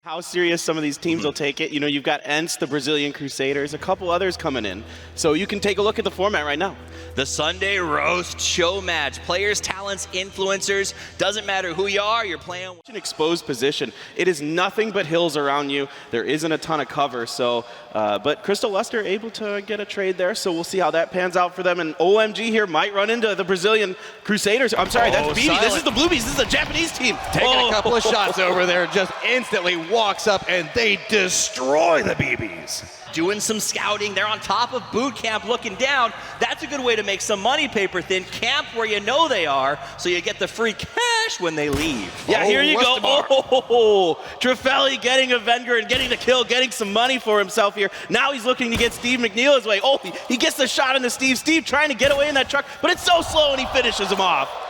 How serious some of these teams will take it. You know, you've got ENCE, the Brazilian Crusaders, a couple others coming in. So you can take a look at the format right now. The Sunday Roast Show Match. Players, talents, influencers. Doesn't matter who you are, you're playing. An exposed position. It is nothing but hills around you. There isn't a ton of cover. So, but Crystal Luster able to get a trade there. So we'll see how that pans out for them. And OMG here might run into the Brazilian Crusaders. I'm sorry, that's BB. Silent. This is the Bluebies. This is the Japanese team. Taking a couple of shots over there, just instantly walks up and they destroy the BBs. Doing some scouting. They're on top of boot camp looking down. That's a good way to make some money, paper thin. Camp where you know they are, so you get the free cash when they leave. Yeah, here you go. Rustamar. Oh, Treffelli getting a Venger and getting the kill, getting some money for himself here. Now he's looking to get Steve McNeil his way. Oh, he gets the shot into Steve. Steve trying to get away in that truck, but it's so slow and he finishes him off.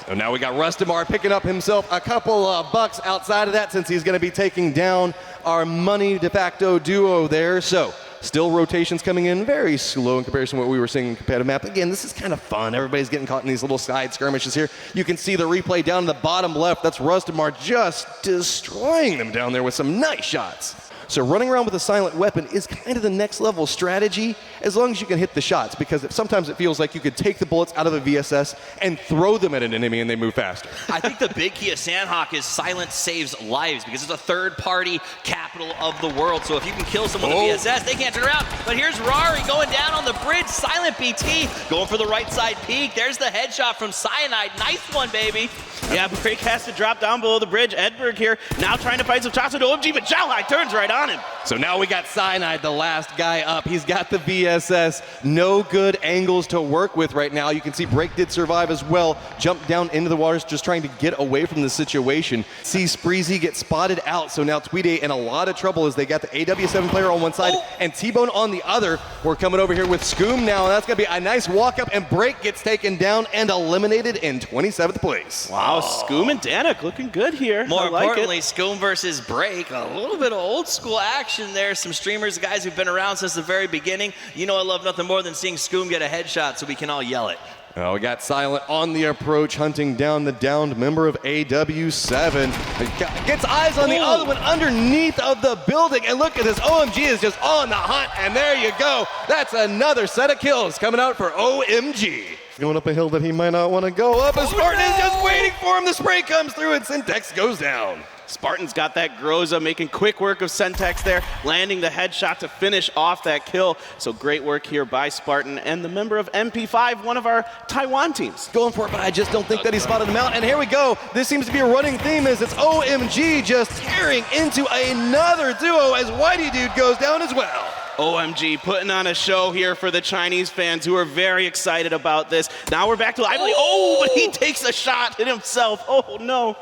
So now we got Rustamar picking up himself a couple of bucks outside of that since he's going to be taking down our money de facto duo there. So still rotations coming in very slow in comparison to what we were seeing in competitive map. Again, this is kind of fun. Everybody's getting caught in these little side skirmishes here. You can see the replay down in the bottom left. That's Rustamar just destroying them down there with some nice shots. So running around with a silent weapon is kind of the next level strategy as long as you can hit the shots, because sometimes it feels like you could take the bullets out of a VSS and throw them at an enemy and they move faster. I think the big key of Sandhawk is silence saves lives because it's a third-party capital of the world. So if you can kill someone with VSS, they can't turn around. But here's Rari going down on the bridge. Silent BT going for the right side peak. There's the headshot from Cyanide. Nice one, baby. Yeah, Break has to drop down below the bridge. Edberg here now trying to find some shots into OMG, but Jalhai turns right on him. So now we got Cyanide, the last guy up. He's got the VSS. No good angles to work with right now. You can see Break did survive as well. Jumped down into the waters just trying to get away from the situation. See Spreezy get spotted out. So now Tweedy in a lot of trouble as they got the AW7 player on one side and T-Bone on the other. We're coming over here with Scoom now, and that's going to be a nice walk up, and Break gets taken down and eliminated in 27th place. Wow, Scoom and Danik looking good here. More I like importantly, it. Scoom versus Break. A little bit of old school action there. Some streamers, guys who've been around since the very beginning. You know I love nothing more than seeing Scoom get a headshot so we can all yell it. Oh, we got Silent on the approach, hunting down the downed member of AW7. Gets eyes on the other one underneath of the building. And look at this, OMG is just on the hunt. And there you go. That's another set of kills coming out for OMG. Going up a hill that he might not want to go up. Spartan is just waiting for him. The spray comes through and Syntex goes down. Spartan's got that Groza, making quick work of Syntex there, landing the headshot to finish off that kill. So great work here by Spartan and the member of Mp5, one of our Taiwan teams. Going for it, but I just don't think that he spotted him out. And here we go. This seems to be a running theme as it's OMG just tearing into another duo as Whitey Dude goes down as well. OMG putting on a show here for the Chinese fans who are very excited about this. Now we're back to Lively. Oh, but he takes a shot at himself. Oh, no.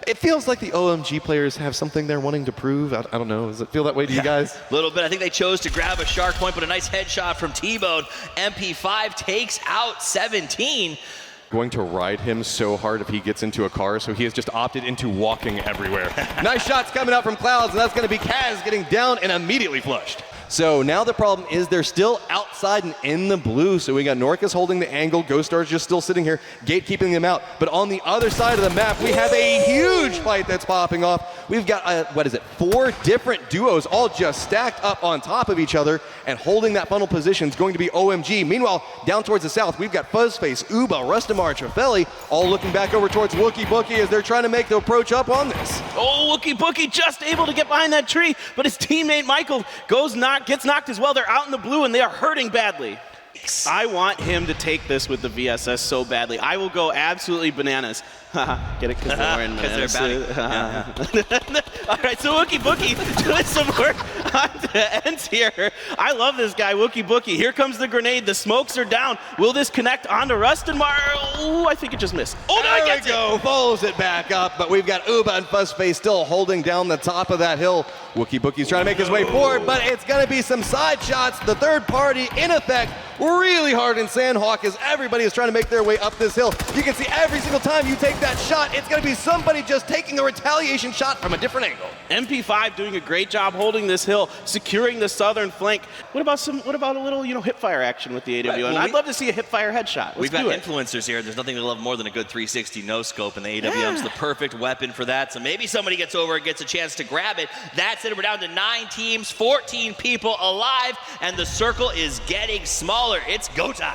It feels like the OMG players have something they're wanting to prove. I don't know. Does it feel that way to you guys? A little bit. I think they chose to grab a shark point, but a nice headshot from T-Bone. Mp5 takes out 17. Going to ride him so hard if he gets into a car, so he has just opted into walking everywhere. Nice shots coming out from Clouds, and that's going to be Kaz getting down and immediately flushed. So now the problem is they're still outside and in the blue. So we got Norcus holding the angle. Ghost Star's just still sitting here, gatekeeping them out. But on the other side of the map, we have a huge fight that's popping off. We've got, 4 different duos all just stacked up on top of each other, and holding that funnel position is going to be OMG. Meanwhile, down towards the south, we've got Fuzzface, Uba, Rustamar, Treffelli, all looking back over towards Wookie Bookie as they're trying to make the approach up on this. Oh, Wookie Bookie just able to get behind that tree, but his teammate Michael gets knocked as well. They're out in the blue and they are hurting badly. I want him to take this with the VSS so badly. I will go absolutely bananas. Get it? Because they're wearing bananas. All right, so Wookie Bookie doing some work on the ends here. I love this guy, Wookie Bookie. Here comes the grenade. The smokes are down. Will this connect onto Rustamar? Oh, I think it just missed. Oh, no, there we go. Follows it back up, but we've got Uba and Fuzzface still holding down the top of that hill. Wookie Bookie's trying to make his way forward, but it's going to be some side shots. The third party, in effect, really hard in Sandhawk as everybody is trying to make their way up this hill. You can see every single time you take take that shot. It's going to be somebody just taking a retaliation shot from a different angle. Mp5 doing a great job holding this hill, securing the southern flank. What about a little, hipfire action with the AWM? Right, well, I'd love to see a hipfire headshot. We've got influencers here. There's nothing they love more than a good 360 no-scope, and the AWM's the perfect weapon for that. So maybe somebody gets over and gets a chance to grab it. That's it. We're down to 9 teams, 14 people alive, and the circle is getting smaller. It's go time.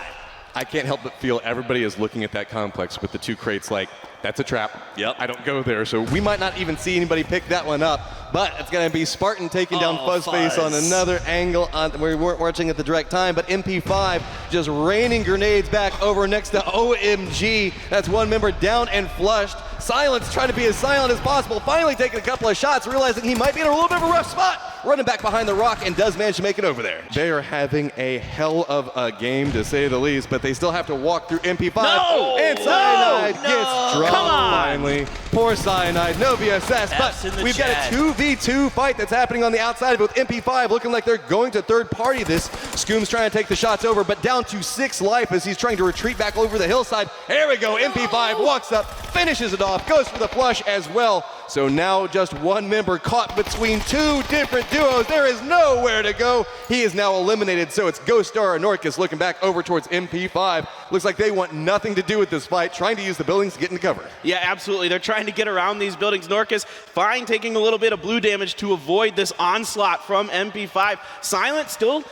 I can't help but feel everybody is looking at that complex with the 2 crates like, that's a trap. Yep. I don't go there. So we might not even see anybody pick that one up. But it's going to be Spartan taking down Fuzzface on another angle. We weren't watching at the direct time, but Mp5 just raining grenades back over next to OMG. That's one member down and flushed. Silence trying to be as silent as possible. Finally taking a couple of shots, realizing he might be in a little bit of a rough spot. Running back behind the rock and does manage to make it over there. They are having a hell of a game, to say the least, but they still have to walk through Mp5. No! And Cyanide gets dropped finally. Poor Cyanide, no VSS, but we've got a 2v2 fight that's happening on the outside of it with Mp5 looking like they're going to third party this. Scoom's trying to take the shots over, but down to 6 life as he's trying to retreat back over the hillside. There we go, Mp5 walks up, finishes it off, goes for the flush as well. So now just one member caught between 2 different duos. There is nowhere to go. He is now eliminated, so it's Ghost Star and Norcus looking back over towards Mp5. Looks like they want nothing to do with this fight, trying to use the buildings to get into cover. Yeah, absolutely. They're trying to get around these buildings. Norcus fine, taking a little bit of blue damage to avoid this onslaught from Mp5. Silent still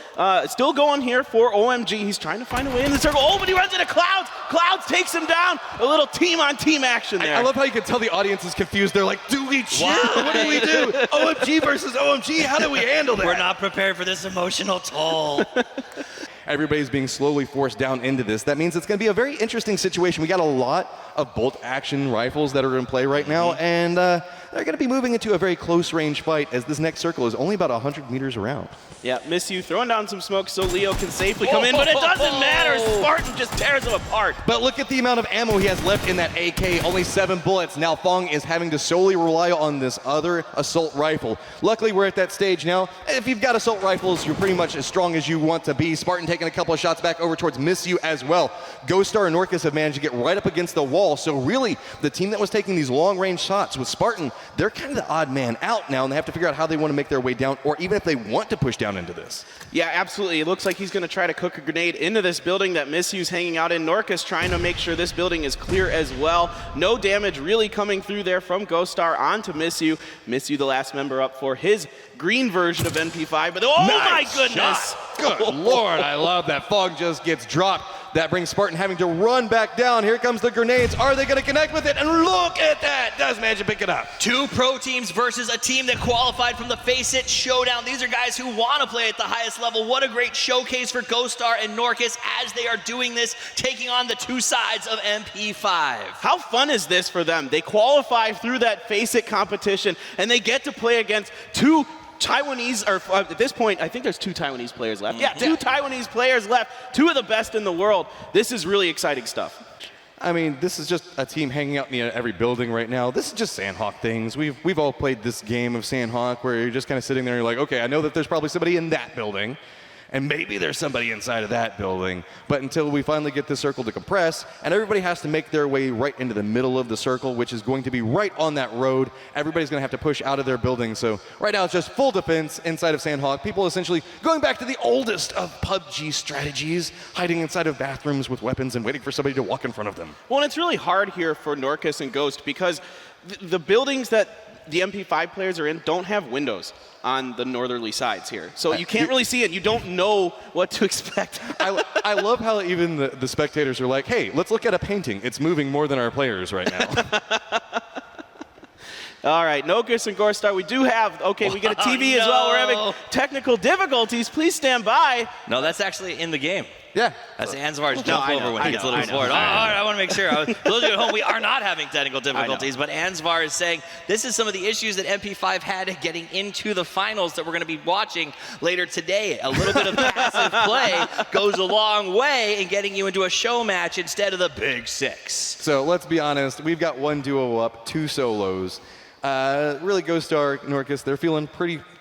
going here for OMG. He's trying to find a way in the circle. Oh, but he runs into Clouds. Clouds takes him down. A little team-on-team action there. I love how you can tell the audience is confused. They're like, do we chill? What do we do? OMG versus OMG, how do we handle that? We're not prepared for this emotional toll. Everybody's being slowly forced down into this. That means it's going to be a very interesting situation. We got a lot of bolt-action rifles that are in play right now, and they're going to be moving into a very close-range fight as this next circle is only about 100 meters around. Yeah, Miss You throwing down some smoke so Leo can safely come in, but it doesn't matter. Spartan just tears him apart. But look at the amount of ammo he has left in that AK, only 7 bullets. Now Fong is having to solely rely on this other assault rifle. Luckily, we're at that stage now. If you've got assault rifles, you're pretty much as strong as you want to be. Spartan taking a couple of shots back over towards Miss You as well. Ghost Star and Norcus have managed to get right up against the wall, so really, the team that was taking these long-range shots with Spartan, they're kind of the odd man out now, and they have to figure out how they want to make their way down, or even if they want to push down into this. Yeah, absolutely. It looks like he's going to try to cook a grenade into this building that Miss You's hanging out in. Norcus trying to make sure this building is clear as well. No damage really coming through there from Ghost Star onto Miss You. Miss You, the last member up for his green version of Mp5, but oh my goodness! Good Lord, I love that. Fog just gets dropped. That brings Spartan having to run back down. Here comes the grenades. Are they going to connect with it? And look at that. Does manage to pick it up. 2 pro teams versus a team that qualified from the FACEIT showdown. These are guys who want to play at the highest level. What a great showcase for Ghost Star and Norcus as they are doing this, taking on the 2 sides of Mp5. How fun is this for them? They qualify through that FACEIT competition, and they get to play against 2 Taiwanese, or at this point, I think there's 2 Taiwanese players left. Yeah, 2 Taiwanese players left, 2 of the best in the world. This is really exciting stuff. I mean, this is just a team hanging out near every building right now. This is just Sandhawk things. We've all played this game of Sandhawk where you're just kind of sitting there and you're like, okay, I know that there's probably somebody in that building. And maybe there's somebody inside of that building. But until we finally get this circle to compress, and everybody has to make their way right into the middle of the circle, which is going to be right on that road. Everybody's going to have to push out of their building. So right now it's just full defense inside of Sandhawk. People essentially going back to the oldest of PUBG strategies, hiding inside of bathrooms with weapons and waiting for somebody to walk in front of them. Well, and it's really hard here for Norcus and Ghost because the buildings that the Mp5 players are in don't have windows on the northerly sides here. So you can't really see it. You don't know what to expect. I love how even the spectators are like, hey, let's look at a painting. It's moving more than our players right now. All right, Norcus and Ghost Star, we do have, okay, we get a TV as well. We're having technical difficulties. Please stand by. No, that's actually in the game. Yeah. That's Ansvar's jump over when he gets a little bored. All right, I want to make sure. Those of you at home, we are not having technical difficulties, but Ansvar is saying this is some of the issues that Mp5 had getting into the finals that we're going to be watching later today. A little bit of passive play goes a long way in getting you into a show match instead of the Big 6. So let's be honest. We've got 1 duo up, 2 solos. Really, Ghost Star, Norcus,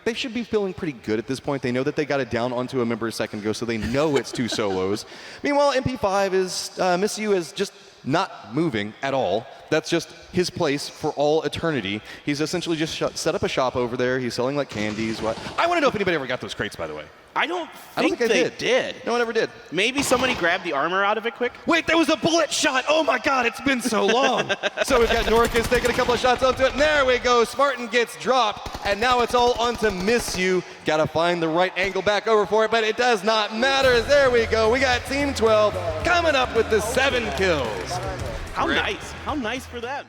they should be feeling pretty good at this point. They know that they got it down onto a member a second ago, so they know it's 2 solos. Meanwhile, Mp5 is, Miss You is just not moving at all. That's just his place for all eternity. He's essentially just set up a shop over there. He's selling like candies. What? I want to know if anybody ever got those crates, by the way. I don't think they did. No one ever did. Maybe somebody grabbed the armor out of it quick? Wait, there was a bullet shot. Oh my God, it's been so long. So we've got Norcus taking a couple of shots onto it. And there we go. Spartan gets dropped. And now it's all onto Miss You. Got to find the right angle back over for it, but it does not matter. There we go. We got Team 12 coming up with the 7 kills. How nice. How nice for them.